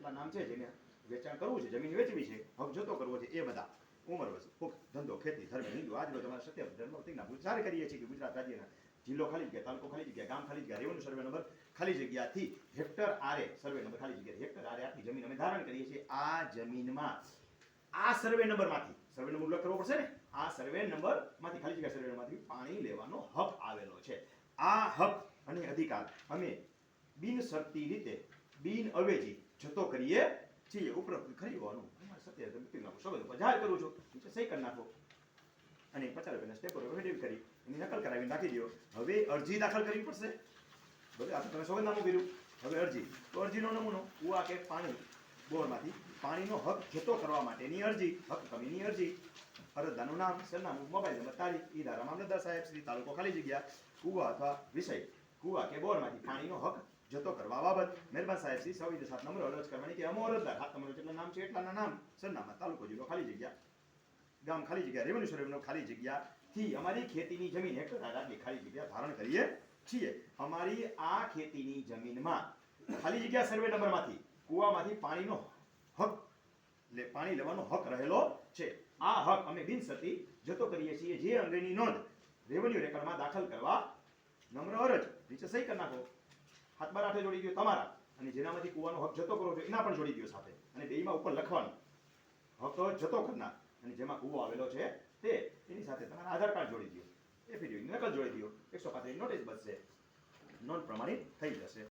જેટલા નામ છે જેને વેચાણ કરવું છે, જમીન વેચવી છે, હક જતો કરવો છે, એ બધા ઉંમર વસ્તુ ધંધો ખેતી ધર્મ હિન્દુ આજ રોજ અમારા સત્ય ધર્મના ગુજરાત કરીએ છીએ કે ગુજરાત રાજ્યના જિલ્લો ખાલી જગ્યા, તાલુકો ખાલી જગ્યા, ગામ ખાલી જગ્યા, રેવન્યુ સર્વે નંબર ખાલી જગ્યાથી હેક્ટર આરે સર્વે નંબર ખાલી જગ્યા હેક્ટર આરે આટલી જમીન અમે ધારણ કરીએ છીએ. આ જમીનમાં આ સર્વે નંબરમાંથી સર્વે નંબર ઉલ્લેખ કરવો પડશે ને, આ સર્વે નંબરમાંથી ખાલી જગ્યા સર્વે નંબરમાંથી પાણી લેવાનો હક આવેલો છે. આ હક અને અધિકાર અમે બિનશરતી રીતે બિન અવેજી જતો કરીએ છીએ. ઉપરોક્ત ખરી હોવાનું સત્ય સબંધ પર જાહેર કરું છું. નીચે સહી કરી નાખો અને 50 રૂપિયાના સ્ટેપ પર એફિડેવિટ કરી એની નકલ કરાવીને રાખી દો. હવે અરજી દાખલ કરવી પડશે. બરાબર, આ તમે સોગંદનામું કર્યું, હવે અરજી. તો અરજીનો નમૂનો કુવા કે પાણી બોરમાંથી પાણીનો હક જતો કરવા માટેની અરજી, હક કમીની અરજી, અરજદારનું નામ, સરનામું, મોબાઈલ નંબર, તારીખ, ઈદારા મામલતદાર સાહેબ શ્રી, તાલુકો ખાલી જગ્યા, કુવા અથવા વિષય કુવા કે બોરમાંથી પાણીનો હક જતો કરવા બાબત મહેરબાન સાહેબ શ્રી 26/7 નંબર અરજ કરવાની કે અમો અરજદાર હાથ તમારું જેટલા નામ છે એટલાના નામ, સરનામા, તાલુકો, જિલ્લો ખાલી જગ્યા, ગામ ખાલી જગ્યા, રેવન્યુ સર્વેનો ખાલી જગ્યાથી અમારી ખેતીની જમીન હેક્ટર આટલી ખાલી જગ્યા ધારણ કરીએ છીએ. અમારી આ ખેતીની જમીનમાં ખાલી જગ્યા સર્વે નંબરમાંથી કુવામાંથી પાણીનો હક પાણી લેવાનો હક રહેલો છે. આ હક અમે બિનશરતી જતો કરીએ છીએ. જે અંગેની નોંધ રેવન્યુ રેકર્ડમાં દાખલ કરવા નમ્ર અરજ. નીચે સહી કરી નાખો. હાથ બાર હાથે જોડી દો તમારા, અને જેનામાંથી કુવાનો હક જતો કરો છો એના પણ જોડી દો સાથે, અને બેયમાં ઉપર લખવાનું હક જતો કરનાર અને જેમાં કુવો આવેલો છે તે એની સાથે તમારા આધાર કાર્ડ જોડી દો, એફિડેવિટની નકલ જોડી દો. 135 નોટિસ બચશે, નોંધ પ્રમાણિત થઈ જશે.